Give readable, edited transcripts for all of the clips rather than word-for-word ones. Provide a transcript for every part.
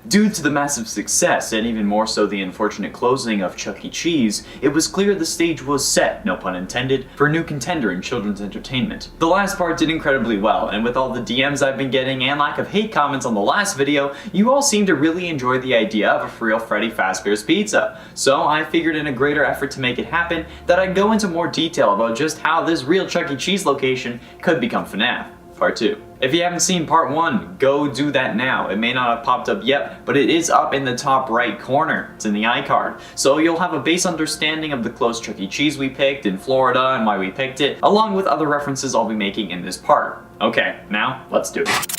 Due to the massive success, and even more so the unfortunate closing of Chuck E. Cheese, it was clear the stage was set, no pun intended, for a new contender in children's entertainment. The last part did incredibly well, and with all the DMs I've been getting and lack of hate comments on the last video, you all seem to really enjoy the idea of a real Freddy Fazbear's Pizza. So I figured in a greater effort to make it happen, that I'd go into more detail about just how this real Chuck E. Cheese location could become Fnaf. Part 2. If you haven't seen part 1, go do that now. It may not have popped up yet, but it is up in the top right corner. It's in the iCard. So you'll have a base understanding of the close Chuck E. Cheese we picked in Florida and why we picked it, along with other references I'll be making in this part. Okay, now let's do it.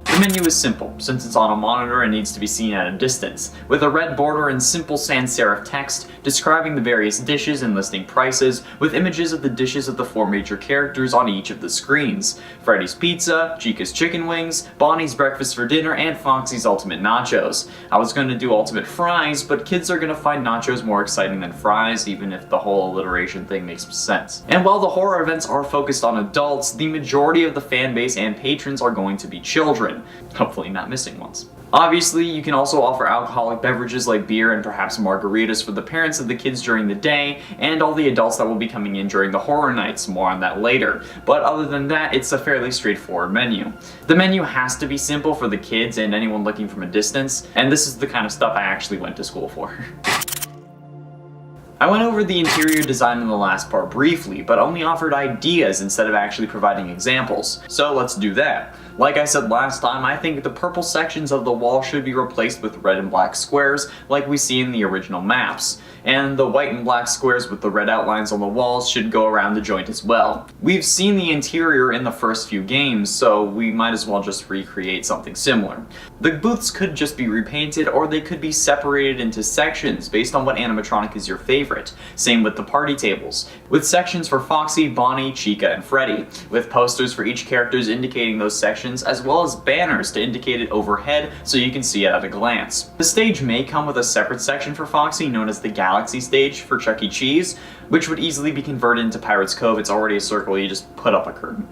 The menu is simple, since it's on a monitor and needs to be seen at a distance, with a red border and simple sans serif text describing the various dishes and listing prices, with images of the dishes of the 4 major characters on each of the screens: Freddy's Pizza, Chica's Chicken Wings, Bonnie's Breakfast for Dinner, and Foxy's Ultimate Nachos. I was going to do Ultimate Fries, but kids are going to find nachos more exciting than fries, even if the whole alliteration thing makes sense. And while the horror events are focused on adults, the majority of the fan base and patrons are going to be children. Hopefully not missing ones. Obviously, you can also offer alcoholic beverages like beer and perhaps margaritas for the parents of the kids during the day, and all the adults that will be coming in during the horror nights, more on that later. But other than that, it's a fairly straightforward menu. The menu has to be simple for the kids and anyone looking from a distance, and this is the kind of stuff I actually went to school for. I went over the interior design in the last part briefly, but only offered ideas instead of actually providing examples. So let's do that. Like I said last time, I think the purple sections of the wall should be replaced with red and black squares like we see in the original maps. And the white and black squares with the red outlines on the walls should go around the joint as well. We've seen the interior in the first few games, so we might as well just recreate something similar. The booths could just be repainted, or they could be separated into sections based on what animatronic is your favorite. Same with the party tables, with sections for Foxy, Bonnie, Chica, and Freddy, with posters for each characters indicating those sections, as well as banners to indicate it overhead so you can see it at a glance. The stage may come with a separate section for Foxy known as the Galaxy stage for Chuck E. Cheese, which would easily be converted into Pirate's Cove. It's already a circle, you just put up a curtain.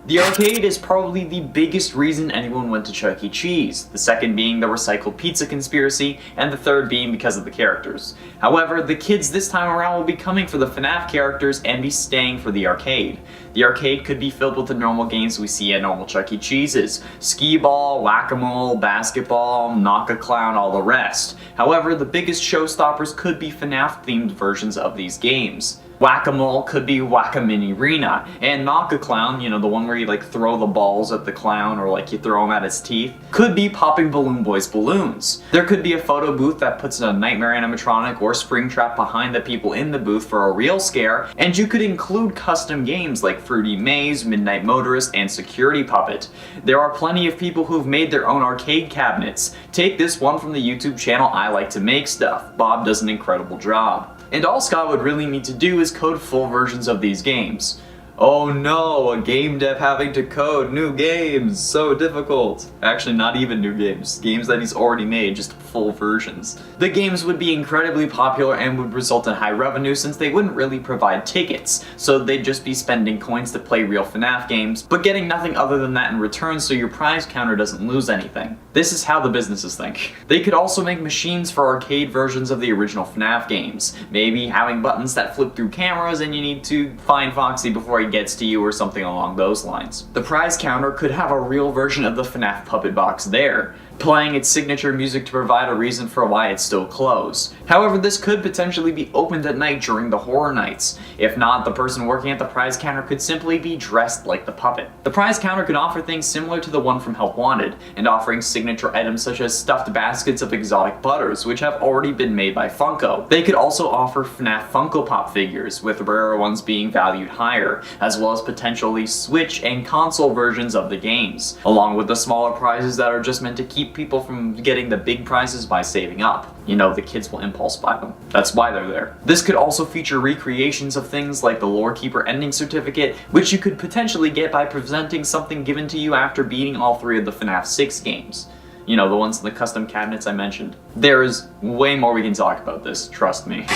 The arcade is probably the biggest reason anyone went to Chuck E. Cheese, the second being the recycled pizza conspiracy, and the third being because of the characters. However, the kids this time around will be coming for the Fnaf characters and be staying for the arcade. The arcade could be filled with the normal games we see at normal Chuck E. Cheese's: skee-ball, whack-a-mole, basketball, knock-a-clown, all the rest. However, the biggest showstoppers could be Fnaf-themed versions of these games. Whack-a-mole could be Whack-a-Mini-Rena, and Knock-a-Clown, you know, the one where you like throw the balls at the clown or like you throw them at its teeth, could be Popping Balloon Boy's balloons. There could be a photo booth that puts a nightmare animatronic or springtrap behind the people in the booth for a real scare, and you could include custom games like Fruity Maze, Midnight Motorist, and Security Puppet. There are plenty of people who've made their own arcade cabinets. Take this one from the YouTube channel I Like to Make Stuff. Bob does an incredible job. And all Scott would really need to do is code full versions of these games. Oh no, a game dev having to code new games, so difficult. Actually, not even new games, games that he's already made, just full versions. The games would be incredibly popular and would result in high revenue since they wouldn't really provide tickets, so they'd just be spending coins to play real Fnaf games, but getting nothing other than that in return so your prize counter doesn't lose anything. This is how the businesses think. They could also make machines for arcade versions of the original Fnaf games, maybe having buttons that flip through cameras and you need to find Foxy before he gets to you or something along those lines. The prize counter could have a real version of the Fnaf puppet box there, playing its signature music to provide a reason for why it's still closed. However, this could potentially be opened at night during the horror nights. If not, the person working at the prize counter could simply be dressed like the puppet. The prize counter could offer things similar to the one from Help Wanted, and offering signature items such as stuffed baskets of exotic butters, which have already been made by Funko. They could also offer Fnaf Funko Pop figures, with rarer ones being valued higher, as well as potentially Switch and console versions of the games, along with the smaller prizes that are just meant to keep people from getting the big prizes by saving up. You know, the kids will impulse buy them. That's why they're there. This could also feature recreations of things like the Lore Keeper ending certificate, which you could potentially get by presenting something given to you after beating all 3 of the FNAF 6 games. You know, the ones in the custom cabinets I mentioned. There is way more we can talk about this, trust me.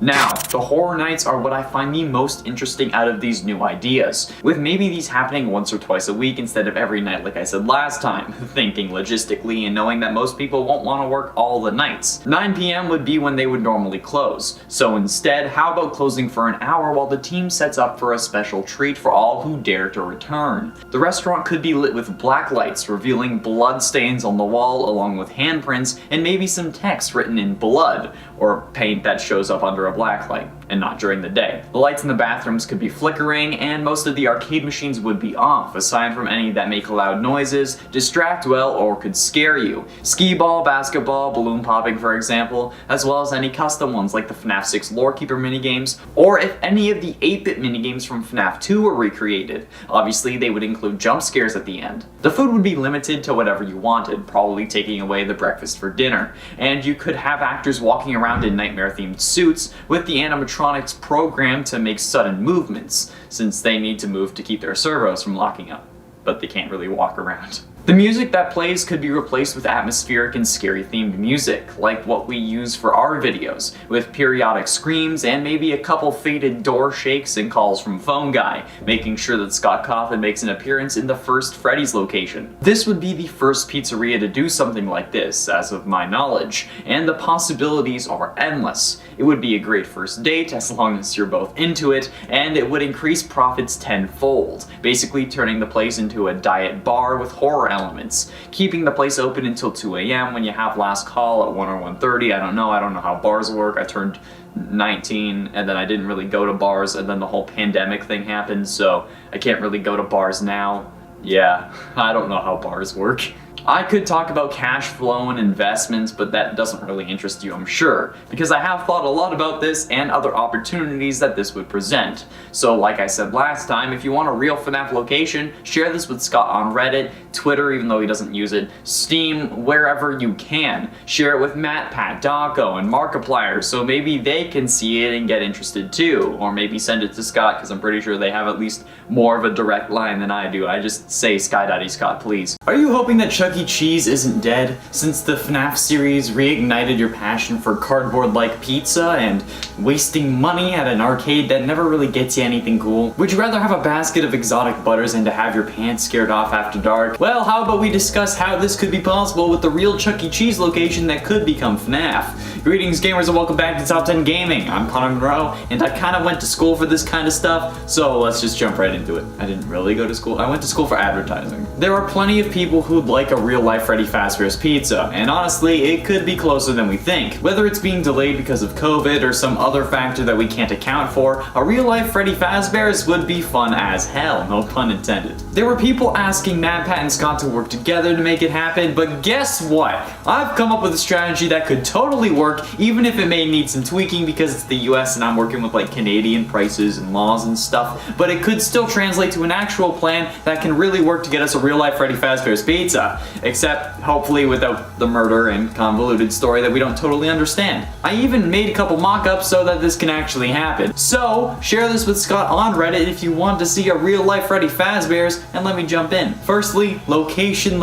Now, the horror nights are what I find the most interesting out of these new ideas, with maybe these happening once or twice a week instead of every night like I said last time, thinking logistically and knowing that most people won't want to work all the nights. 9 p.m. would be when they would normally close, so instead, how about closing for an hour while the team sets up for a special treat for all who dare to return? The restaurant could be lit with black lights, revealing blood stains on the wall along with handprints and maybe some text written in blood, or paint that shows up under a black light, and not during the day. The lights in the bathrooms could be flickering, and most of the arcade machines would be off, aside from any that make loud noises, distract well, or could scare you. Skee-ball, basketball, balloon popping for example, as well as any custom ones like the Fnaf 6 Lorekeeper minigames, or if any of the 8-bit minigames from Fnaf 2 were recreated. Obviously, they would include jump scares at the end. The food would be limited to whatever you wanted, probably taking away the breakfast for dinner, and you could have actors walking around in nightmare-themed suits with the animatronics programmed to make sudden movements, since they need to move to keep their servos from locking up, but they can't really walk around. The music that plays could be replaced with atmospheric and scary themed music, like what we use for our videos, with periodic screams and maybe a couple faded door shakes and calls from Phone Guy, making sure that Scott Cawthon makes an appearance in the first Freddy's location. This would be the first pizzeria to do something like this, as of my knowledge, and the possibilities are endless. It would be a great first date, as long as you're both into it, and it would increase profits tenfold, basically turning the place into a diet bar with horror elements, keeping the place open until 2 a.m. when you have last call at 1 or 1:30. I don't know how bars work. I turned 19 and then I didn't really go to bars, and then the whole pandemic thing happened, so I can't really go to bars now. Yeah, I don't know how bars work. I could talk about cash flow and investments, but that doesn't really interest you, I'm sure, because I have thought a lot about this and other opportunities that this would present. So like I said last time, if you want a real FNAF location, share this with Scott on Reddit, Twitter even though he doesn't use it, Steam, wherever you can. Share it with Matt, Pat, Daco, and Markiplier so maybe they can see it and get interested too. Or maybe send it to Scott, because I'm pretty sure they have at least more of a direct line than I do. I just say Sky Daddy Scott, please. Are you hoping that Chuck E. Cheese isn't dead, since the FNAF series reignited your passion for cardboard-like pizza and wasting money at an arcade that never really gets you anything cool? Would you rather have a basket of exotic butters and to have your pants scared off after dark? Well, how about we discuss how this could be possible with the real Chuck E. Cheese location that could become FNAF. Greetings gamers and welcome back to Top 10 Gaming. I'm Conor, and I kinda went to school for this kind of stuff, so let's just jump right into it. I didn't really go to school. I went to school for advertising. There are plenty of people who'd like a real-life Freddy Fazbear's Pizza, and honestly, it could be closer than we think. Whether it's being delayed because of COVID or some other factor that we can't account for, a real-life Freddy Fazbear's would be fun as hell, no pun intended. There were people asking Matt, Pat, and Scott to work together to make it happen, but guess what? I've come up with a strategy that could totally work, even if it may need some tweaking because it's the US and I'm working with like Canadian prices and laws and stuff, but it could still translate to an actual plan that can really work to get us a real-life Freddy Fazbear's Pizza. Except, hopefully without the murder and convoluted story that we don't totally understand. I even made a couple mock-ups so that this can actually happen. So, share this with Scott on Reddit if you want to see a real-life Freddy Fazbear's, and let me jump in. Firstly, location,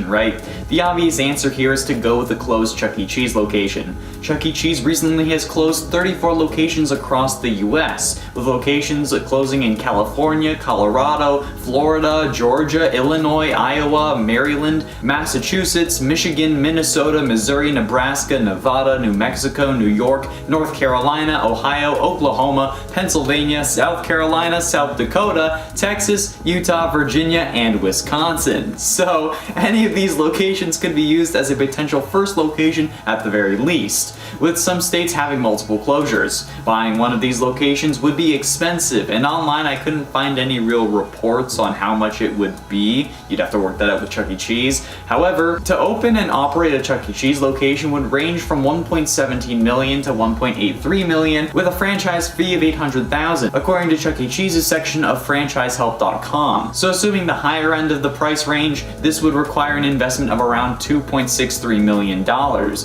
right? The obvious answer here is to go with the closed Chuck E. Cheese location. Chuck E. Cheese recently has closed 34 locations across the US, with locations closing in California, Colorado, Florida, Georgia, Illinois, Iowa, Maryland, Massachusetts, Michigan, Minnesota, Missouri, Nebraska, Nevada, New Mexico, New York, North Carolina, Ohio, Oklahoma, Pennsylvania, South Carolina, South Dakota, Texas, Utah, Virginia, and Wisconsin. So, any of these locations could be used as a potential first location at the very least, with some states having multiple closures. Buying one of these locations would be expensive, and online I couldn't find any real reports on how much it would be. You'd have to work that out with Chuck E. Cheese. However, to open and operate a Chuck E. Cheese location would range from $1.17 million to $1.83 million, with a franchise fee of $800,000, according to Chuck E. Cheese's section of franchisehelp.com. So assuming the higher end of the price range, this would require an investment of around $2.63 million.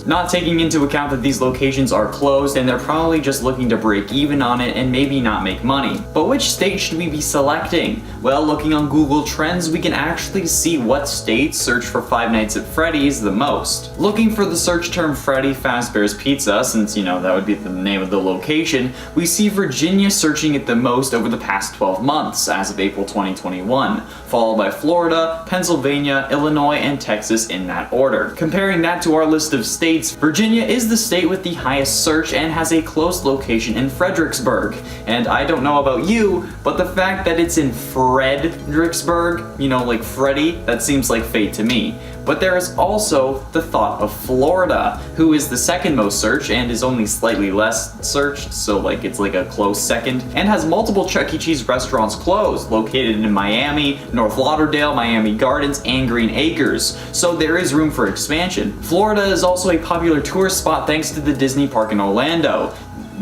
Not taking into account that these these locations are closed and they're probably just looking to break even on it and maybe not make money. But which state should we be selecting? Well, looking on Google Trends, we can actually see what states search for Five Nights at Freddy's the most. Looking for the search term Freddy Fazbear's Pizza, since that would be the name of the location, we see Virginia searching it the most over the past 12 months as of April 2021, followed by Florida, Pennsylvania, Illinois, and Texas in that order. Comparing that to our list of states, Virginia is the state with the highest search and has a close location in Fredericksburg. And I don't know about you, but the fact that it's in Fredericksburg, like Freddy, that seems like fate to me. But there is also the thought of Florida, who is the second most searched and is only slightly less searched, so it's like a close second, and has multiple Chuck E. Cheese restaurants closed, located in Miami, North Lauderdale, Miami Gardens, and Green Acres, so there is room for expansion. Florida is also a popular tourist spot thanks to the Disney park in Orlando,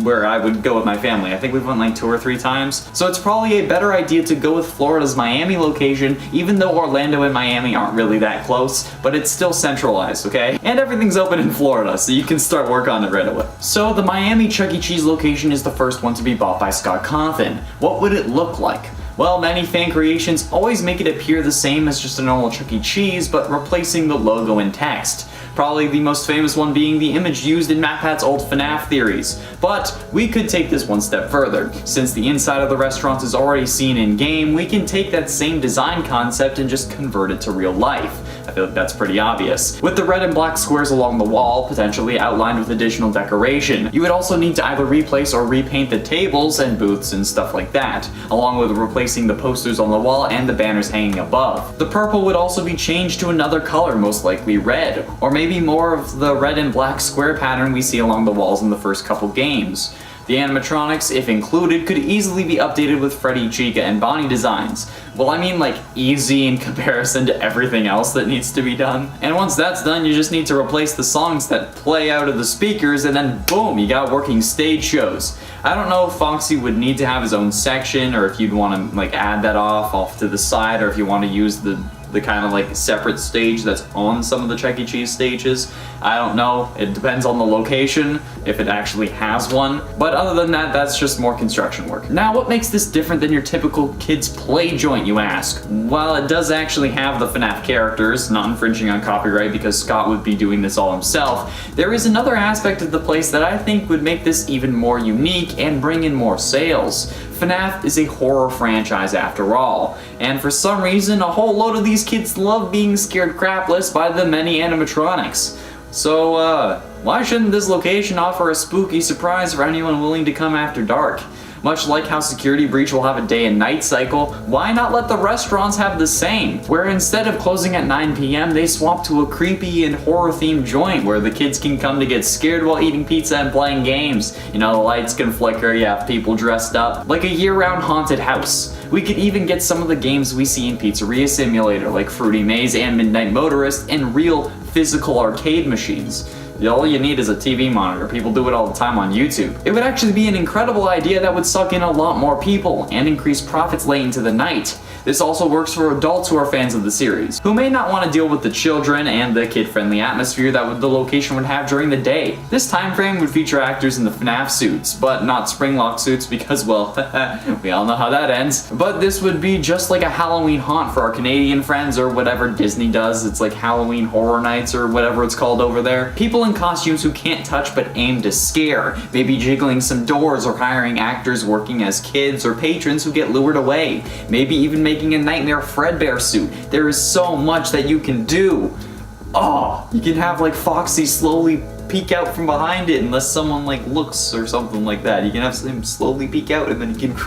where I would go with my family. I think we've went like 2 or 3 times. So it's probably a better idea to go with Florida's Miami location, even though Orlando and Miami aren't really that close, but it's still centralized, okay? And everything's open in Florida, so you can start work on it right away. So the Miami Chuck E. Cheese location is the first one to be bought by Scott Cawthon. What would it look like? Well, many fan creations always make it appear the same as just a normal Chuck E. Cheese, but replacing the logo and text. Probably the most famous one being the image used in MatPat's old Fnaf theories. But we could take this one step further. Since the inside of the restaurant is already seen in-game, we can take that same design concept and just convert it to real life. I feel like that's pretty obvious. With the red and black squares along the wall, potentially outlined with additional decoration. You would also need to either replace or repaint the tables and booths and stuff like that, along with replacing the posters on the wall and the banners hanging above. The purple would also be changed to another color, most likely red, or maybe more of the red and black square pattern we see along the walls in the first couple games. The animatronics, if included, could easily be updated with Freddy, Chica, and Bonnie designs. Well, I mean easy in comparison to everything else that needs to be done. And once that's done, you just need to replace the songs that play out of the speakers, and then boom, you got working stage shows. I don't know if Foxy would need to have his own section, or if you'd want to add that off to the side, or if you want to use the kind of separate stage that's on some of the Chuck E. Cheese stages. I don't know, it depends on the location, if it actually has one. But other than that, that's just more construction work. Now, what makes this different than your typical kids play joint, you ask? Well, it does actually have the Fnaf characters, not infringing on copyright because Scott would be doing this all himself. There is another aspect of the place that I think would make this even more unique and bring in more sales. Fnaf is a horror franchise after all, and for some reason a whole load of these kids love being scared crapless by the many animatronics. So why shouldn't this location offer a spooky surprise for anyone willing to come after dark? Much like how Security Breach will have a day and night cycle, why not let the restaurants have the same? Where instead of closing at 9 p.m., they swap to a creepy and horror-themed joint where the kids can come to get scared while eating pizza and playing games. The lights can flicker, you have people dressed up, like a year-round haunted house. We could even get some of the games we see in Pizzeria Simulator, like Fruity Maze and Midnight Motorist, and real physical arcade machines. All you need is a TV monitor. People do it all the time on YouTube. It would actually be an incredible idea that would suck in a lot more people and increase profits late into the night. This also works for adults who are fans of the series, who may not want to deal with the children and the kid-friendly atmosphere that the location would have during the day. This time frame would feature actors in the Fnaf suits, but not Springlock suits because, well, we all know how that ends. But this would be just like a Halloween haunt for our Canadian friends or whatever Disney does. It's like Halloween Horror Nights or whatever it's called over there. People in costumes who can't touch but aim to scare, maybe jiggling some doors or hiring actors working as kids or patrons who get lured away, maybe even making a Nightmare Fredbear suit. There is so much that you can do. Oh, you can have Foxy slowly peek out from behind it unless someone looks or something like that. You can have him slowly peek out and then you can...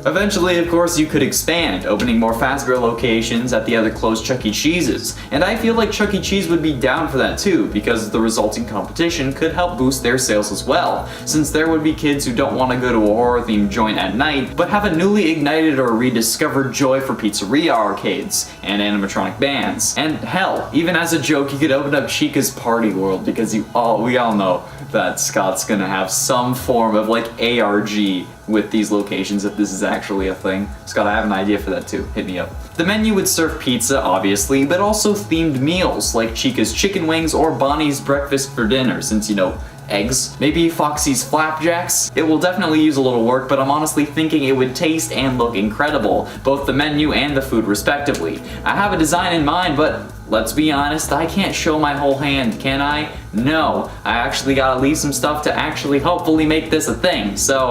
Eventually, of course, you could expand, opening more Fazbear locations at the other closed Chuck E. Cheeses. And I feel like Chuck E. Cheese would be down for that too, because the resulting competition could help boost their sales as well, since there would be kids who don't want to go to a horror-themed joint at night, but have a newly ignited or rediscovered joy for pizzeria arcades and animatronic bands. And hell, even as a joke, you could open up Chica's Party World, because we all know that Scott's gonna have some form of like ARG with these locations if this is actually a thing. Scott, I have an idea for that too. Hit me up. The menu would serve pizza, obviously, but also themed meals like Chica's chicken wings or Bonnie's breakfast for dinner, since, you know, eggs. Maybe Foxy's flapjacks. It will definitely use a little work, but I'm honestly thinking it would taste and look incredible, both the menu and the food respectively. I have a design in mind, but let's be honest, I can't show my whole hand, can I? No, I actually gotta leave some stuff to actually hopefully make this a thing. So,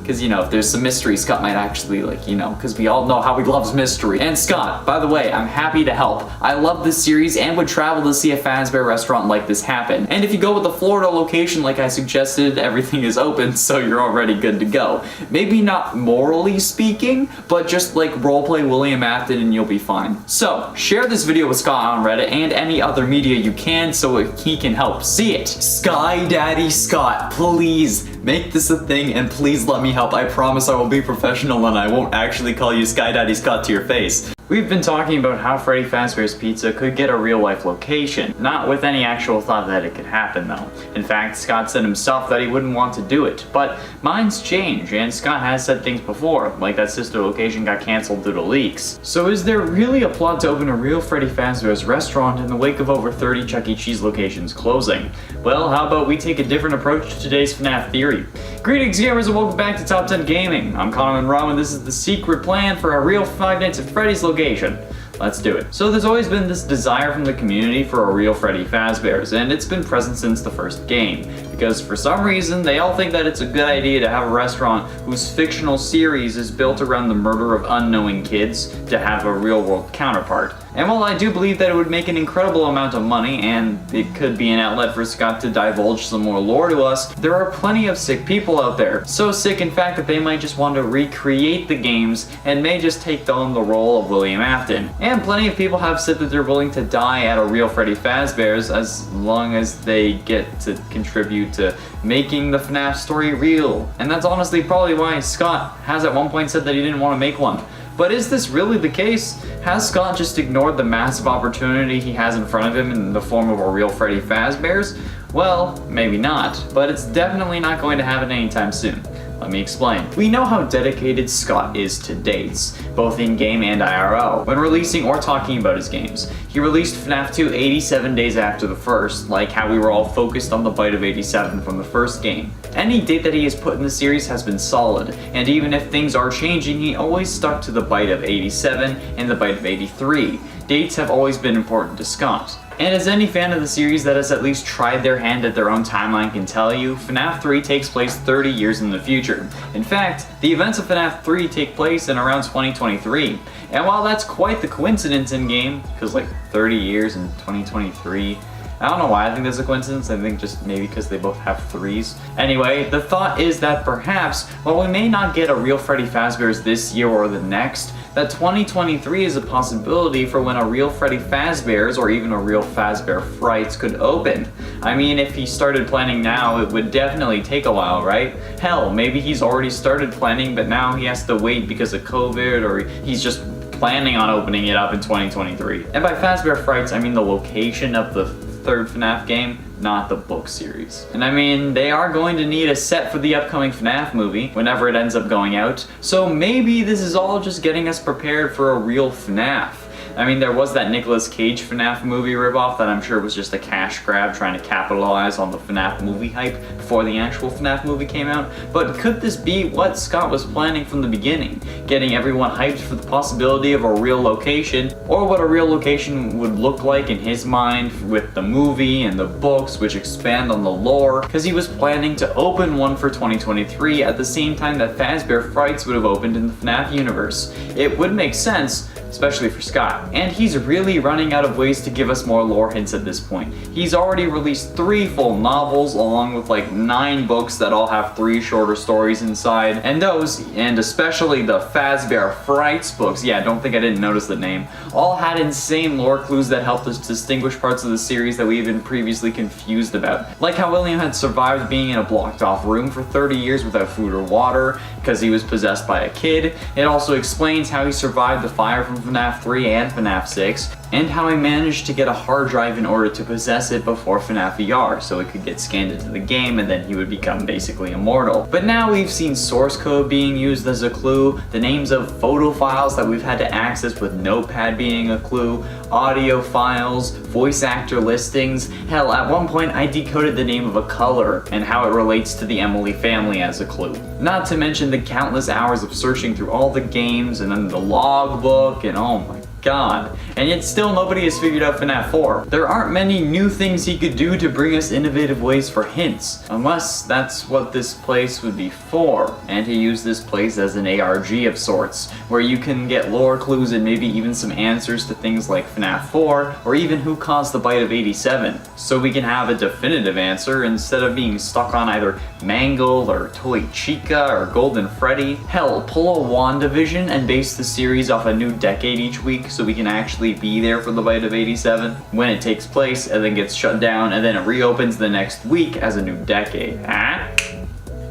cause you know, if there's some mystery, Scott might actually like, you know, cause we all know how he loves mystery. And Scott, by the way, I'm happy to help. I love this series and would travel to see a Fazbear restaurant like this happen. And if you go with the Florida location like I suggested, everything is open, so you're already good to go. Maybe not morally speaking, but just like roleplay William Afton and you'll be fine. So, share this video with Scott on Reddit and any other media you can so he can help see it. Sky Daddy Scott, please make this a thing and please let me help. I promise I will be professional and I won't actually call you Sky Daddy Scott to your face. We've been talking about how Freddy Fazbear's Pizza could get a real-life location, not with any actual thought that it could happen though. In fact, Scott said himself that he wouldn't want to do it, but minds change, and Scott has said things before, like that sister location got cancelled due to leaks. So is there really a plot to open a real Freddy Fazbear's restaurant in the wake of over 30 Chuck E. Cheese locations closing? Well, how about we take a different approach to today's FNAF theory? Greetings gamers and welcome back to Top 10 Gaming. I'm Conor and this is the secret plan for a real Five Nights at Freddy's location. Let's do it. So there's always been this desire from the community for a real Freddy Fazbear's, and it's been present since the first game. Because for some reason, they all think that it's a good idea to have a restaurant whose fictional series is built around the murder of unknowing kids to have a real-world counterpart. And while I do believe that it would make an incredible amount of money, and it could be an outlet for Scott to divulge some more lore to us, there are plenty of sick people out there. So sick, in fact, that they might just want to recreate the games and may just take on the role of William Afton. And plenty of people have said that they're willing to die at a real Freddy Fazbear's as long as they get to contribute to making the FNAF story real. And that's honestly probably why Scott has at one point said that he didn't want to make one. But is this really the case? Has Scott just ignored the massive opportunity he has in front of him in the form of a real Freddy Fazbear's? Well, maybe not, but it's definitely not going to happen anytime soon. Let me explain. We know how dedicated Scott is to dates, both in-game and IRL, when releasing or talking about his games. He released FNAF 2 87 days after the first, like how we were all focused on the bite of 87 from the first game. Any date that he has put in the series has been solid, and even if things are changing, he always stuck to the bite of 87 and the bite of 83. Dates have always been important to Scott. And as any fan of the series that has at least tried their hand at their own timeline can tell you, FNAF 3 takes place 30 years in the future. In fact, the events of FNAF 3 take place in around 2023. And while that's quite the coincidence in-game, because like 30 years in 2023, I don't know why I think there's a coincidence, I think just maybe because they both have 3s. Anyway, the thought is that perhaps, while we may not get a real Freddy Fazbear's this year or the next, that 2023 is a possibility for when a real Freddy Fazbear's or even a real Fazbear Frights could open. I mean, if he started planning now, it would definitely take a while, right? Hell, maybe he's already started planning, but now he has to wait because of COVID, or he's just planning on opening it up in 2023. And by Fazbear Frights, I mean the location of the third FNAF game, not the book series. And I mean, they are going to need a set for the upcoming FNAF movie, whenever it ends up going out, so maybe this is all just getting us prepared for a real FNAF. I mean, there was that Nicolas Cage FNAF movie ripoff that I'm sure was just a cash grab trying to capitalize on the FNAF movie hype before the actual FNAF movie came out. But could this be what Scott was planning from the beginning? Getting everyone hyped for the possibility of a real location, or what a real location would look like in his mind with the movie and the books which expand on the lore, because he was planning to open one for 2023 at the same time that Fazbear Frights would have opened in the FNAF universe. It would make sense, especially for Scott. And he's really running out of ways to give us more lore hints at this point. He's already released 3 full novels along with like 9 books that all have 3 shorter stories inside. And those, and especially the Fazbear Frights books, yeah, don't think I didn't notice the name, all had insane lore clues that helped us distinguish parts of the series that we've been previously confused about. Like how William had survived being in a blocked off room for 30 years without food or water because he was possessed by a kid. It also explains how he survived the fire from FNAF 3 and FNAF 6. and how he managed to get a hard drive in order to possess it before Fnaf VR, so it could get scanned into the game and then he would become basically immortal. But now we've seen source code being used as a clue, the names of photo files that we've had to access with Notepad being a clue, audio files, voice actor listings. Hell, at one point I decoded the name of a color and how it relates to the Emily family as a clue. Not to mention the countless hours of searching through all the games and then the logbook and oh my god. And yet still nobody has figured out Fnaf 4. There aren't many new things he could do to bring us innovative ways for hints, unless that's what this place would be for. And he used this place as an ARG of sorts, where you can get lore clues and maybe even some answers to things like Fnaf 4, or even who caused the bite of 87. So we can have a definitive answer instead of being stuck on either Mangle or Toy Chica or Golden Freddy. Hell, pull a WandaVision and base the series off a new decade each week so we can actually be there for the bite of 87 when it takes place and then gets shut down and then it reopens the next week as a new decade. Huh?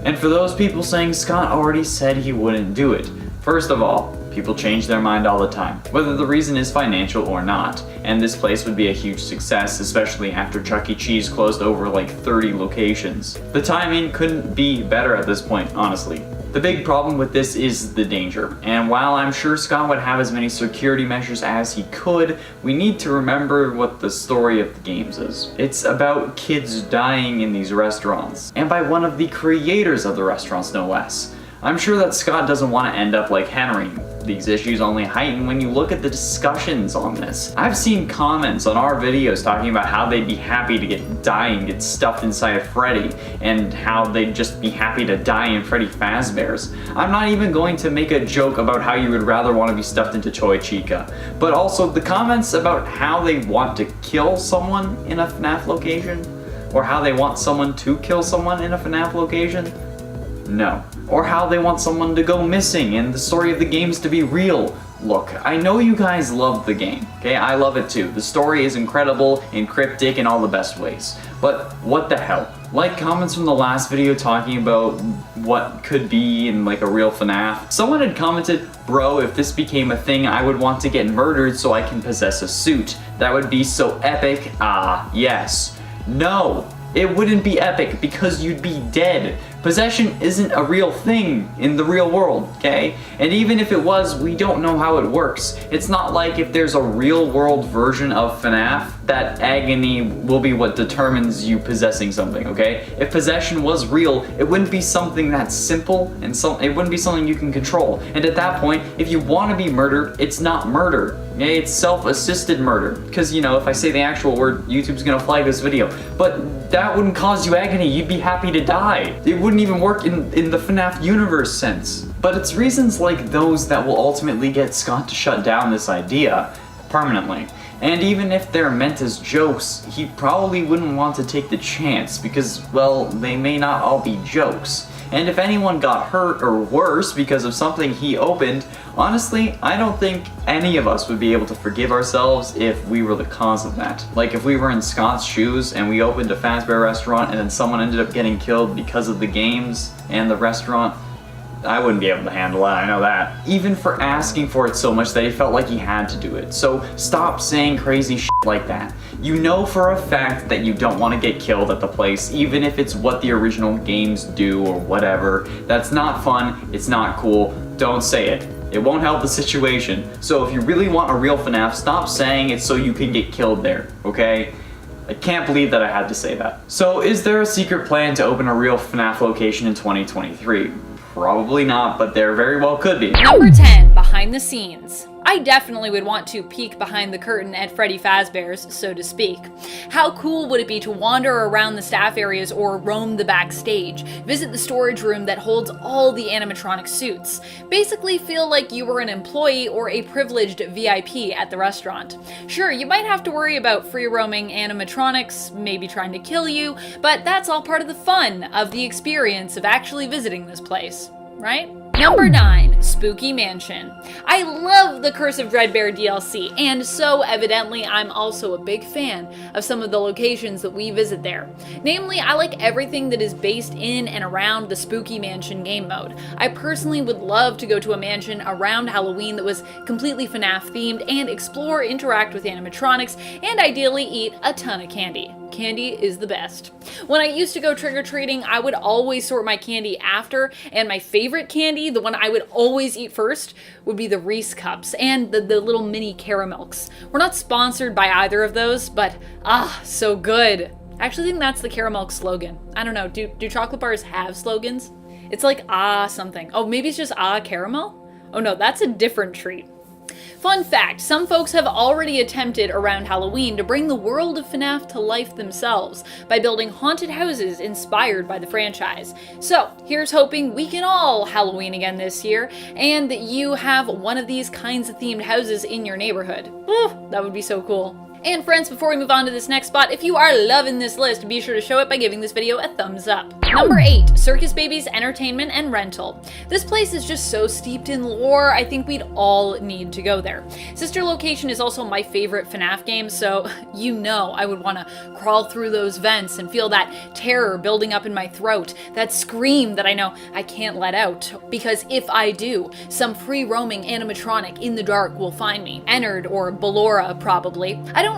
And for those people saying Scott already said he wouldn't do it, first of all, people change their mind all the time, whether the reason is financial or not, and this place would be a huge success, especially after Chuck E. Cheese closed over like 30 locations. The timing couldn't be better at this point, honestly. The big problem with this is the danger, and while I'm sure Scott would have as many security measures as he could, we need to remember what the story of the games is. It's about kids dying in these restaurants, and by one of the creators of the restaurants no less. I'm sure that Scott doesn't want to end up like Henry. These issues only heighten when you look at the discussions on this. I've seen comments on our videos talking about how they'd be happy to die and get stuffed inside of Freddy, and how they'd just be happy to die in Freddy Fazbears. I'm not even going to make a joke about how you would rather want to be stuffed into Toy Chica, but also the comments about how they want to kill someone in a FNAF location, or how they want someone to kill someone in a FNAF location. No. Or how they want someone to go missing and the story of the games to be real. Look, I know you guys love the game, okay? I love it too. The story is incredible and cryptic in all the best ways. But what the hell? Like comments from the last video talking about what could be in like a real FNAF. Someone had commented, bro, if this became a thing, I would want to get murdered so I can possess a suit. That would be so epic. Ah, yes. No, it wouldn't be epic because you'd be dead. Possession isn't a real thing in the real world, okay? And even if it was, we don't know how it works. It's not like if there's a real world version of FNAF, that agony will be what determines you possessing something, okay? If possession was real, it wouldn't be something that's simple, and it wouldn't be something you can control. And at that point, if you want to be murdered, it's not murder. Okay? It's self-assisted murder. Because, you know, if I say the actual word, YouTube's gonna flag this video. But that wouldn't cause you agony, you'd be happy to die. It wouldn't even work in the FNAF universe sense. But it's reasons like those that will ultimately get Scott to shut down this idea permanently. And even if they're meant as jokes, he probably wouldn't want to take the chance because, well, they may not all be jokes. And if anyone got hurt or worse because of something he opened, honestly, I don't think any of us would be able to forgive ourselves if we were the cause of that. Like if we were in Scott's shoes and we opened a Fazbear restaurant and then someone ended up getting killed because of the games and the restaurant, I wouldn't be able to handle it, I know that. Even for asking for it so much that he felt like he had to do it. So stop saying crazy shit like that. You know for a fact that you don't want to get killed at the place, even if it's what the original games do or whatever. That's not fun, it's not cool, don't say it. It won't help the situation. So if you really want a real FNAF, stop saying it so you can get killed there, okay? I can't believe that I had to say that. So is there a secret plan to open a real FNAF location in 2023? Probably not, but there very well could be. Number 10, behind the scenes. I definitely would want to peek behind the curtain at Freddy Fazbear's, so to speak. How cool would it be to wander around the staff areas or roam the backstage, visit the storage room that holds all the animatronic suits, basically feel like you were an employee or a privileged VIP at the restaurant. Sure, you might have to worry about free-roaming animatronics, maybe trying to kill you, but that's all part of the fun of the experience of actually visiting this place, right? Number 9, Spooky Mansion. I love the Curse of Dreadbear DLC, and so evidently I'm also a big fan of some of the locations that we visit there. Namely, I like everything that is based in and around the Spooky Mansion game mode. I personally would love to go to a mansion around Halloween that was completely Fnaf themed and explore, interact with animatronics, and ideally eat a ton of candy. Candy is the best. When I used to go trick-or-treating, I would always sort my candy after, and my favorite candy, the one I would always eat first, would be the Reese Cups and the little mini Caramilks. We're not sponsored by either of those, but so good. I actually think that's the Caramilk slogan. I don't know, do chocolate bars have slogans? It's like something. Oh, maybe it's just caramel? Oh no, that's a different treat. Fun fact, some folks have already attempted around Halloween to bring the world of FNAF to life themselves by building haunted houses inspired by the franchise. So here's hoping we can all Halloween again this year and that you have one of these kinds of themed houses in your neighborhood. That would be so cool. And friends, before we move on to this next spot, if you are loving this list, be sure to show it by giving this video a thumbs up. Number 8, Circus Baby's Entertainment and Rental. This place is just so steeped in lore, I think we'd all need to go there. Sister Location is also my favorite FNAF game, so you know I would want to crawl through those vents and feel that terror building up in my throat, that scream that I know I can't let out, because if I do, some free-roaming animatronic in the dark will find me. Ennard or Ballora, probably. I don't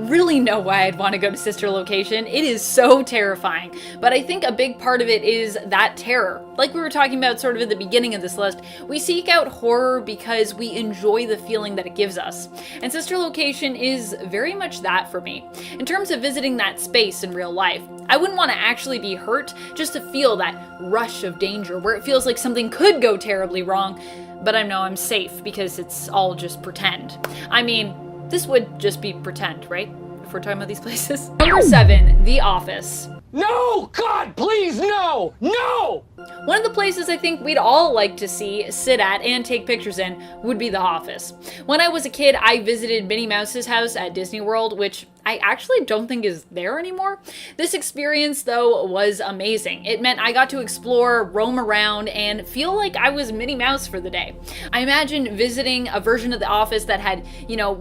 really know why I'd want to go to Sister Location. It is so terrifying, but I think a big part of it is that terror. Like we were talking about sort of at the beginning of this list, we seek out horror because we enjoy the feeling that it gives us. And Sister Location is very much that for me. In terms of visiting that space in real life, I wouldn't want to actually be hurt, just to feel that rush of danger where it feels like something could go terribly wrong, but I know I'm safe because it's all just pretend. I mean, this would just be pretend, right? If we're talking about these places. Number 7, The Office. No! God, please, no! No! One of the places I think we'd all like to see, sit at, and take pictures in would be the office. When I was a kid, I visited Minnie Mouse's house at Disney World, which I actually don't think is there anymore. This experience, though, was amazing. It meant I got to explore, roam around, and feel like I was Minnie Mouse for the day. I imagine visiting a version of the office that had,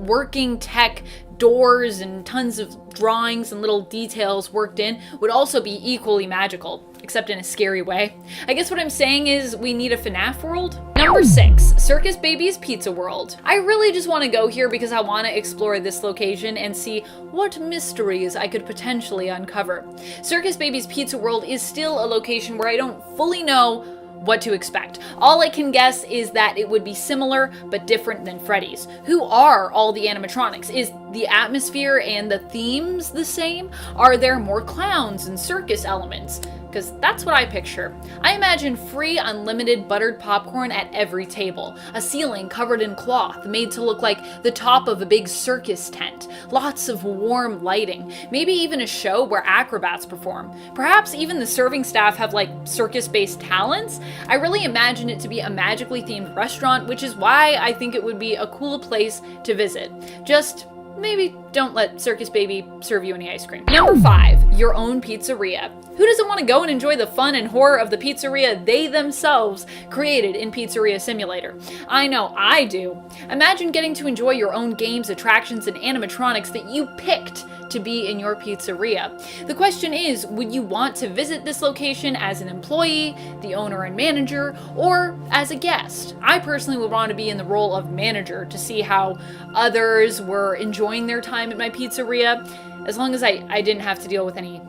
working tech, doors and tons of drawings and little details worked in would also be equally magical, except in a scary way. I guess what I'm saying is we need a FNAF world. Number 6, Circus Baby's Pizza World. I really just want to go here because I want to explore this location and see what mysteries I could potentially uncover. Circus Baby's Pizza World is still a location where I don't fully know what to expect. All I can guess is that it would be similar but different than Freddy's. Who are all the animatronics? Is the atmosphere and the themes the same? Are there more clowns and circus elements? Because that's what I picture. I imagine free, unlimited buttered popcorn at every table, a ceiling covered in cloth made to look like the top of a big circus tent, lots of warm lighting, maybe even a show where acrobats perform. Perhaps even the serving staff have circus-based talents. I really imagine it to be a magically themed restaurant, which is why I think it would be a cool place to visit. Just maybe don't let Circus Baby serve you any ice cream. Number 5, your own pizzeria. Who doesn't want to go and enjoy the fun and horror of the pizzeria they themselves created in Pizzeria Simulator? I know I do. Imagine getting to enjoy your own games, attractions, and animatronics that you picked to be in your pizzeria. The question is, would you want to visit this location as an employee, the owner and manager, or as a guest? I personally would want to be in the role of manager to see how others were enjoying their time at my pizzeria, as long as I didn't have to deal with any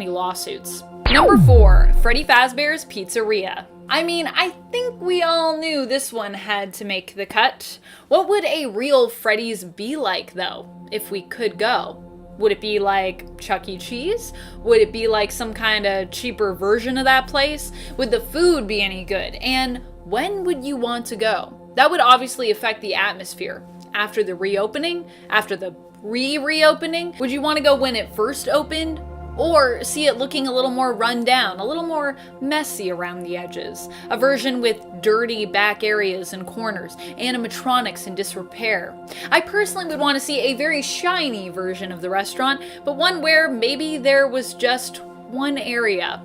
lawsuits. Number 4, Freddy Fazbear's Pizzeria. I mean, I think we all knew this one had to make the cut. What would a real Freddy's be like, though, if we could go? Would it be like Chuck E. Cheese? Would it be like some kind of cheaper version of that place? Would the food be any good? And when would you want to go? That would obviously affect the atmosphere. After the reopening? After the re-reopening? Would you want to go when it first opened? Or see it looking a little more run down, a little more messy around the edges. A version with dirty back areas and corners, animatronics in disrepair. I personally would want to see a very shiny version of the restaurant, but one where maybe there was just one area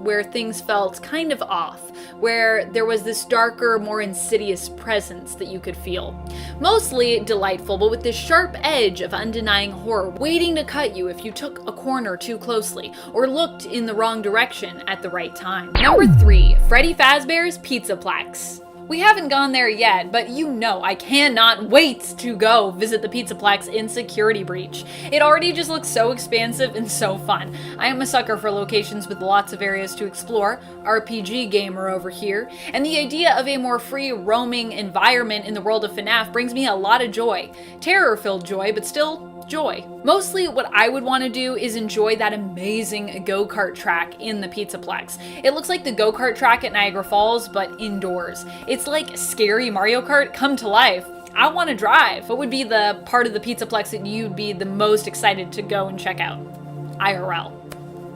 where things felt kind of off, where there was this darker, more insidious presence that you could feel. Mostly delightful, but with this sharp edge of undenying horror waiting to cut you if you took a corner too closely or looked in the wrong direction at the right time. Number 3, Freddy Fazbear's Pizzaplex. We haven't gone there yet, but you know I cannot wait to go visit the Pizzaplex in Security Breach. It already just looks so expansive and so fun. I am a sucker for locations with lots of areas to explore, RPG gamer over here, and the idea of a more free roaming environment in the world of Fnaf brings me a lot of joy. Terror-filled joy, but still joy. Mostly what I would want to do is enjoy that amazing go-kart track in the Pizzaplex. It looks like the go-kart track at Niagara Falls, but indoors. It's like scary Mario Kart come to life. I want to drive. What would be the part of the Pizzaplex that you'd be the most excited to go and check out? IRL.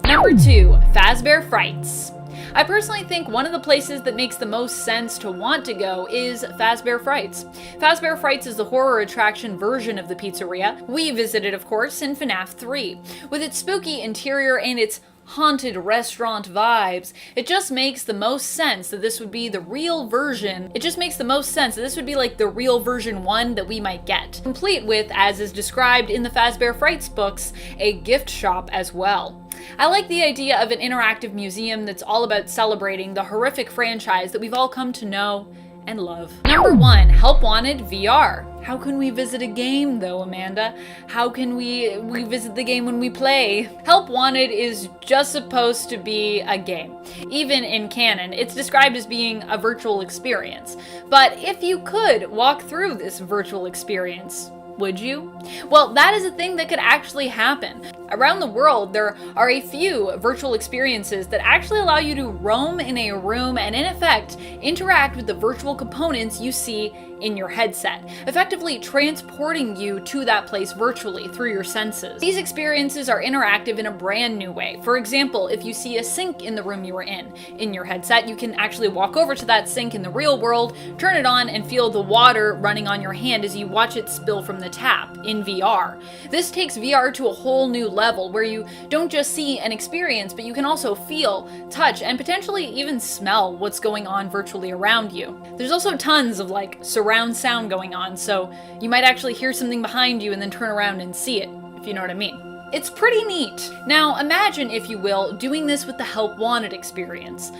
Number 2, Fazbears Frights. I personally think one of the places that makes the most sense to want to go is Fazbears Frights. Fazbears Frights is the horror attraction version of the pizzeria. We visited, of course, in Fnaf 3. With its spooky interior and its haunted restaurant vibes, it just makes the most sense that this would be the real version. It just makes the most sense that this would be like the real version 1 that we might get. Complete with, as is described in the Fazbears Frights books, a gift shop as well. I like the idea of an interactive museum that's all about celebrating the horrific franchise that we've all come to know and love. Number 1, Help Wanted VR. How can we visit a game though, Amanda? How can we visit the game when we play? Help Wanted is just supposed to be a game. Even in canon, it's described as being a virtual experience. But if you could walk through this virtual experience, would you? Well, that is a thing that could actually happen. Around the world, there are a few virtual experiences that actually allow you to roam in a room and, in effect, interact with the virtual components you see in your headset, effectively transporting you to that place virtually through your senses. These experiences are interactive in a brand new way. For example, if you see a sink in the room you were in your headset, you can actually walk over to that sink in the real world, turn it on, and feel the water running on your hand as you watch it spill from the tap in VR. This takes VR to a whole new level where you don't just see and experience, but you can also feel, touch, and potentially even smell what's going on virtually around you. There's also tons of surround sound going on, so you might actually hear something behind you and then turn around and see it, if you know what I mean. It's pretty neat. Now imagine, if you will, doing this with the Help Wanted experience.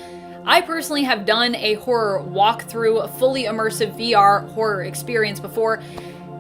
I personally have done a horror walkthrough, fully immersive VR horror experience before,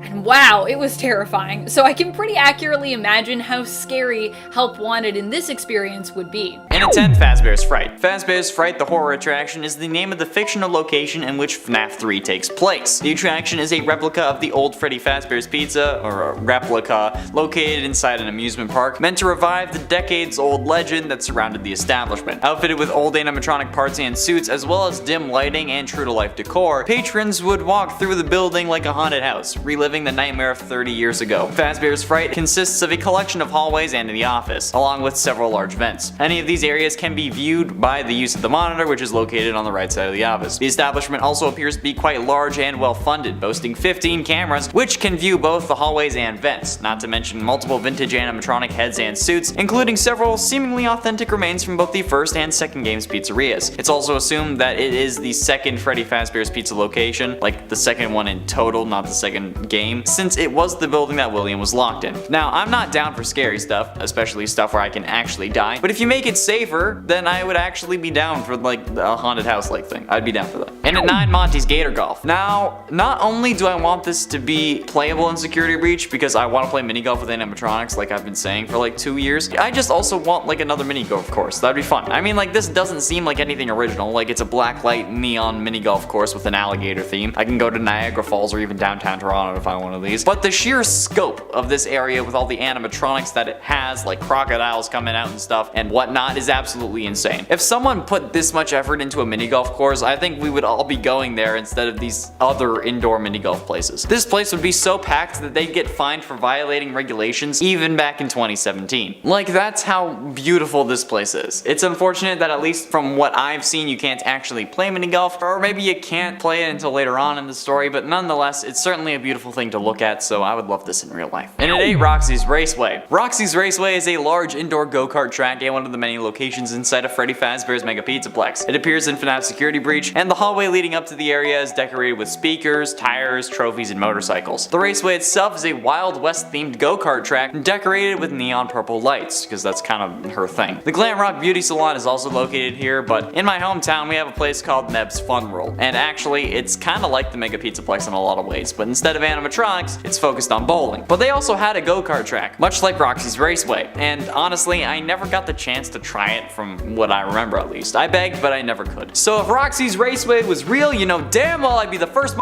and wow, it was terrifying. So I can pretty accurately imagine how scary Help Wanted in this experience would be. And at 10, Fazbears Fright. Fazbears Fright, the horror attraction, is the name of the fictional location in which Fnaf 3 takes place. The attraction is a replica of the old Freddy Fazbear's Pizza, or a replica, located inside an amusement park, meant to revive the decades-old legend that surrounded the establishment. Outfitted with old animatronic parts and suits, as well as dim lighting and true-to-life decor, patrons would walk through the building like a haunted house, reliving the nightmare of 30 years ago. Fazbears Fright consists of a collection of hallways and the office, along with several large vents. Any of these areas can be viewed by the use of the monitor, which is located on the right side of the office. The establishment also appears to be quite large and well funded, boasting 15 cameras, which can view both the hallways and vents, not to mention multiple vintage animatronic heads and suits, including several seemingly authentic remains from both the first and second game's pizzerias. It's also assumed that it is the second Freddy Fazbear's Pizza location, like the second one in total, not the second game, since it was the building that William was locked in. Now, I'm not down for scary stuff, especially stuff where I can actually die, but if you make it safer, then I would actually be down for a haunted house thing. I'd be down for that. And at 9, Montys Gator Golf. Now, not only do I want this to be playable in Security Breach because I want to play mini golf with animatronics like I've been saying for 2 years, I just also want another mini golf course. That'd be fun. I mean, this doesn't seem like anything original. It's a black light neon mini golf course with an alligator theme. I can go to Niagara Falls or even downtown Toronto if I want one of these. But the sheer scope of this area with all the animatronics that it has, like crocodiles coming out and stuff and whatnot, is absolutely insane. If someone put this much effort into a mini golf course, I think we would all be going there instead of these other indoor mini golf places. This place would be so packed that they'd get fined for violating regulations even back in 2017. That's how beautiful this place is. It's unfortunate that, at least from what I've seen, you can't actually play mini golf, or maybe you can't play it until later on in the story, but nonetheless, it's certainly a beautiful thing to look at, so I would love this in real life. And at 8, Roxys Raceway. Roxys Raceway is a large indoor go-kart track and one of the many locations locations inside of Freddy Fazbear's Mega Pizzaplex. It appears in Fnaf Security Breach, and the hallway leading up to the area is decorated with speakers, tires, trophies, and motorcycles. The raceway itself is a Wild West themed go-kart track decorated with neon purple lights, because that's kind of her thing. The Glam Rock Beauty Salon is also located here, but in my hometown we have a place called Neb's Fun World, and actually it's kind of like the Mega Pizzaplex in a lot of ways, but instead of animatronics, it's focused on bowling. But they also had a go-kart track, much like Roxys Raceway, and honestly, I never got the chance to try it from what I remember at least. I begged, but I never could. So if Roxys Raceway was real, you know damn well I'd be the first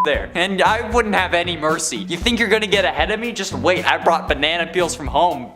there, and I wouldn't have any mercy. You think you're gonna get ahead of me? Just wait, I brought banana peels from home.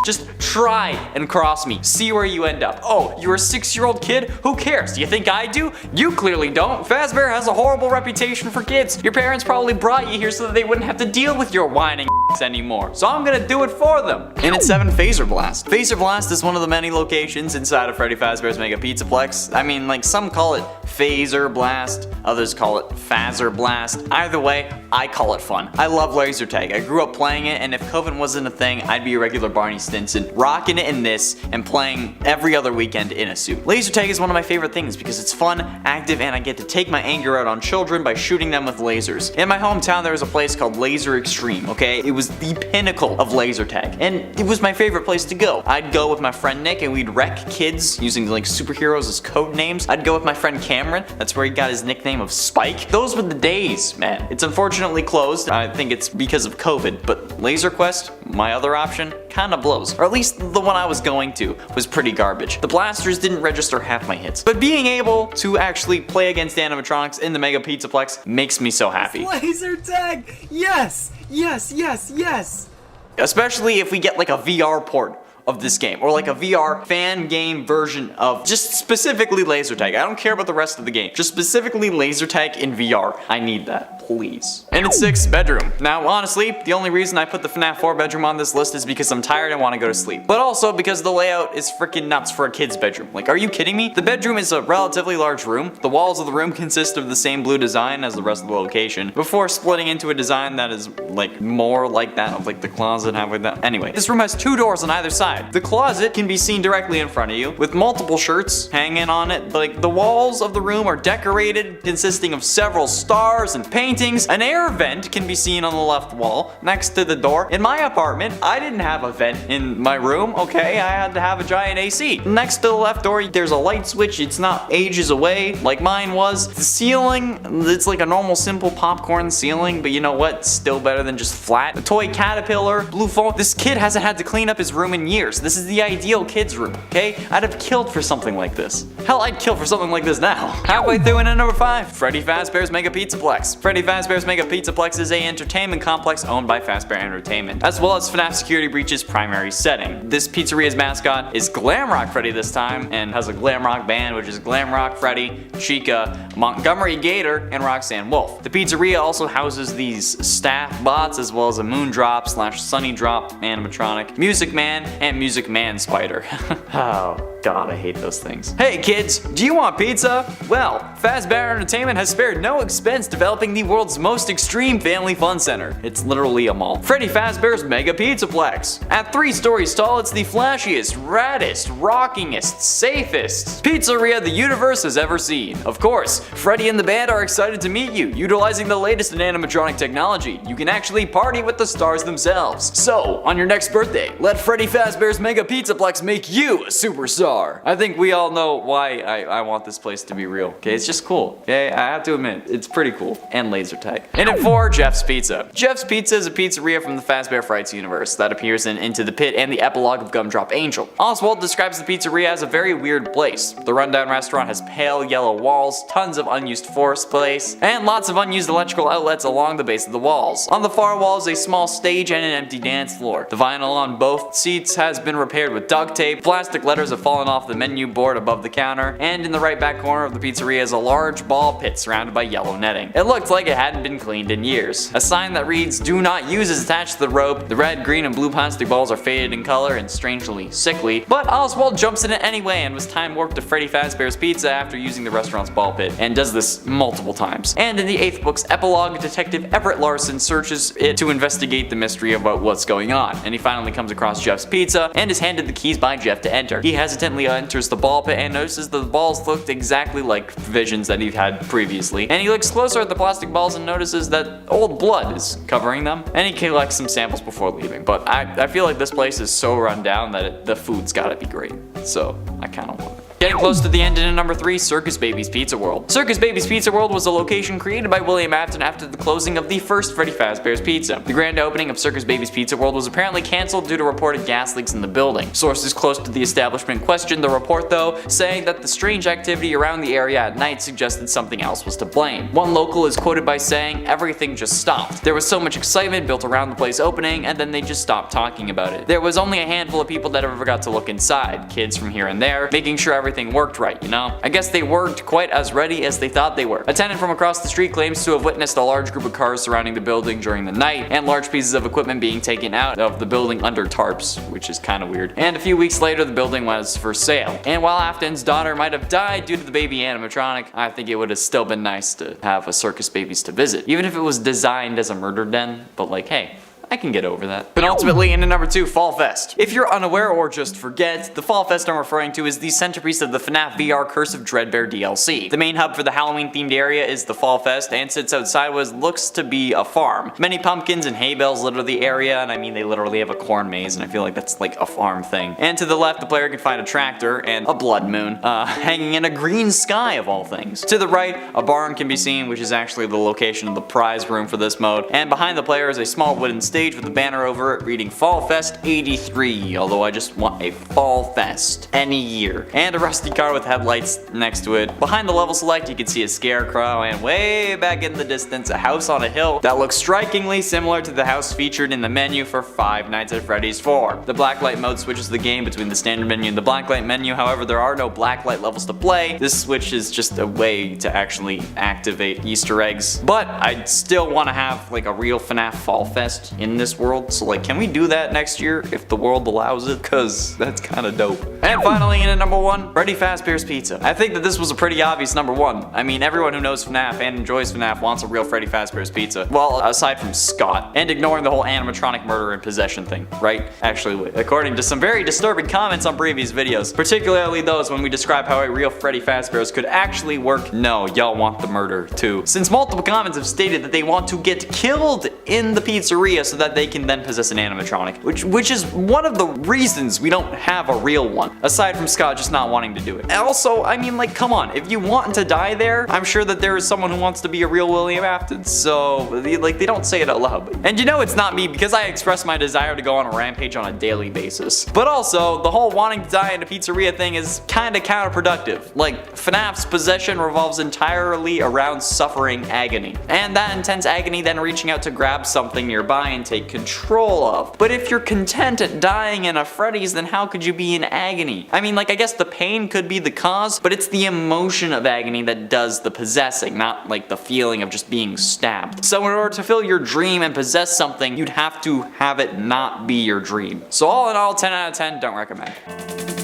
Just try and cross me. See where you end up. Oh, you're a 6-year-old kid? Who cares? Do you think I do? You clearly don't. Fazbear has a horrible reputation for kids. Your parents probably brought you here so that they wouldn't have to deal with your whining anymore. So I'm gonna do it for them. And it's 7 Phaser Blast. Phaser Blast is one of the many locations inside of Freddy Fazbear's Mega Pizzaplex. I mean, like, some call it Phaser Blast, others call it Phaser Blast. Either way, I call it fun. I love laser tag. I grew up playing it, and if COVID wasn't a thing, I'd be a regular Barney Stinson, rocking it in this and playing every other weekend in a suit. Laser tag is one of my favorite things because it's fun, active, and I get to take my anger out on children by shooting them with lasers. In my hometown, there was a place called Laser Extreme, okay? It was the pinnacle of laser tag, and it was my favorite place to go. I'd go with my friend Nick, and we'd wreck kids using like superheroes as code names. I'd go with my friend Cameron. That's where he got his nickname of Spike. Those were the days, man. It's unfortunately closed. I think it's because of COVID, but Laser Quest, my other option, kinda blows. Or at least the one I was going to was pretty garbage. The blasters didn't register half my hits. But being able to actually play against animatronics in the Mega Pizzaplex makes me so happy. Laser tag! Yes! Yes, yes, yes! Especially if we get like a VR port of this game, or like a VR fan game version of just specifically laser tag. I don't care about the rest of the game, just specifically laser tag in VR. I need that, please. And it's 6th bedroom. Now honestly, the only reason I put the Fnaf 4 bedroom on this list is because I'm tired and want to go to sleep, but also because the layout is freaking nuts for a kid's bedroom. Like, are you kidding me? The bedroom is a relatively large room. The walls of the room consist of the same blue design as the rest of the location, before splitting into a design that is like more like that of like the closet halfway down. Anyway, this room has 2 doors on either side. The closet can be seen directly in front of you, with multiple shirts hanging on it. Like, the walls of the room are decorated, consisting of several stars and paintings. An air vent can be seen on the left wall, next to the door. In my apartment, I didn't have a vent in my room, okay? I had to have a giant AC. Next to the left door, there's a light switch. It's not ages away, like mine was. The ceiling, it's like a normal simple popcorn ceiling, but you know what? It's still better than just flat. A toy caterpillar, blue phone. This kid hasn't had to clean up his room in years. This is the ideal kid's room, okay? I'd have killed for something like this. Hell, I'd kill for something like this now. Halfway through in at number 5, Freddy Fazbear's Mega Pizzaplex. Freddy Fazbear's Mega Pizzaplex is a entertainment complex owned by Fazbear Entertainment, as well as Fnaf Security Breach's primary setting. This pizzeria's mascot is Glamrock Freddy this time, and has a Glamrock band, which is Glamrock Freddy, Chica, Montgomery Gator, and Roxanne Wolf. The pizzeria also houses these staff bots, as well as a Moondrop / Sunny Drop animatronic, Music Man, and Music Man Spider. Oh god, I hate those things. Hey kids, do you want pizza? Well, Fazbear Entertainment has spared no expense developing the world's most extreme family fun center. It's literally a mall. Freddy Fazbear's Mega Pizzaplex. At 3 stories tall, it's the flashiest, raddest, rockingest, safest pizzeria the universe has ever seen. Of course, Freddy and the band are excited to meet you. Utilizing the latest in animatronic technology, you can actually party with the stars themselves. So, on your next birthday, let Freddy Fazbear's Mega Pizzaplex make you a superstar. I think we all know why I want this place to be real. Okay, it's just cool. Okay, I have to admit, it's pretty cool. And laser tag. And at 4, Jeff's Pizza. Jeff's Pizza is a pizzeria from the Fazbear Fright universe that appears in Into the Pit and the epilogue of Gumdrop Angel. Oswald describes the pizzeria as a very weird place. The rundown restaurant has pale yellow walls, tons of unused forest space, and lots of unused electrical outlets along the base of the walls. On the far wall is a small stage and an empty dance floor. The vinyl on both seats has been repaired with duct tape, plastic letters have fallen off the menu board above the counter, and in the right back corner of the pizzeria is a large ball pit surrounded by yellow netting. It looked like it hadn't been cleaned in years. A sign that reads "Do not use" is attached to the rope. The red, green, and blue plastic balls are faded in color and strangely sickly, but Oswald jumps in it anyway and was time warped to Freddy Fazbear's Pizza after using the restaurant's ball pit, and does this multiple times. And in the 8th book's epilogue, Detective Everett Larson searches it to investigate the mystery about what's going on, and he finally comes across Jeff's Pizza, pizza and is handed the keys by Jeff to enter. He hesitantly enters the ball pit and notices that the balls looked exactly like visions that he'd had previously. And he looks closer at the plastic balls and notices that old blood is covering them. And he collects some samples before leaving. But I feel like this place is so run down that the food's gotta be great. So I kinda want it. Getting close to the end in number 3, Circus Baby's Pizza World. Circus Baby's Pizza World was a location created by William Afton after the closing of the first Freddy Fazbear's Pizza. The grand opening of Circus Baby's Pizza World was apparently cancelled due to reported gas leaks in the building. Sources close to the establishment questioned the report though, saying that the strange activity around the area at night suggested something else was to blame. One local is quoted by saying, "Everything just stopped. There was so much excitement built around the place opening and then they just stopped talking about it. There was only a handful of people that ever got to look inside, kids from here and there, making sure everything worked right, you know? I guess they weren't quite as ready as they thought they were." A tenant from across the street claims to have witnessed a large group of cars surrounding the building during the night and large pieces of equipment being taken out of the building under tarps, which is kind of weird. And a few weeks later the building was for sale. And while Afton's daughter might have died due to the baby animatronic, I think it would have still been nice to have a Circus Babies to visit. Even if it was designed as a murder den, but like, hey, I can get over that. But ultimately, into number 2, Fall Fest. If you're unaware or just forget, the Fall Fest I'm referring to is the centerpiece of the Fnaf VR Curse of Dreadbear DLC. The main hub for the Halloween themed area is the Fall Fest and sits outside what looks to be a farm. Many pumpkins and hay bales litter the area, and I mean they literally have a corn maze, and I feel like that's like a farm thing. And to the left, the player can find a tractor and a blood moon hanging in a green sky of all things. To the right, a barn can be seen, which is actually the location of the prize room for this mode. And behind the player is a small wooden stage with a banner over it reading Fall Fest 83, although I just want a Fall Fest any year. And a rusty car with headlights next to it. Behind the level select you can see a scarecrow, and way back in the distance a house on a hill that looks strikingly similar to the house featured in the menu for Five Nights at Freddy's 4. The blacklight mode switches the game between the standard menu and the blacklight menu, however there are no blacklight levels to play. This switch is just a way to actually activate Easter eggs. But I'd still want to have like a real FNAF Fall Fest in this world. So like, can we do that next year if the world allows it? Cause that's kind of dope. And finally, in at number 1, Freddy Fazbear's Pizza. I think that this was a pretty obvious number 1. I mean, everyone who knows FNAF and enjoys FNAF wants a real Freddy Fazbear's Pizza. Well, aside from Scott, and ignoring the whole animatronic murder and possession thing, right? Actually, according to some very disturbing comments on previous videos, particularly those when we describe how a real Freddy Fazbear's could actually work, no, y'all want the murder too. Since multiple comments have stated that they want to get killed in the pizzeria so that they can then possess an animatronic, which is one of the reasons we don't have a real one, aside from Scott just not wanting to do it. Also, I mean, like, come on, if you want to die there, I'm sure that there is someone who wants to be a real William Afton, so they don't say it out loud. And you know it's not me because I express my desire to go on a rampage on a daily basis. But also, the whole wanting to die in a pizzeria thing is kinda counterproductive. Like, FNAF's possession revolves entirely around suffering agony, and that intense agony then reaching out to grab something nearby and take control of. But if you're content at dying in a Freddy's, then how could you be in agony? I mean, like, I guess the pain could be the cause, but it's the emotion of agony that does the possessing, not like the feeling of just being stabbed. So in order to fill your dream and possess something, you'd have to have it not be your dream. So all in all, 10 out of 10, don't recommend.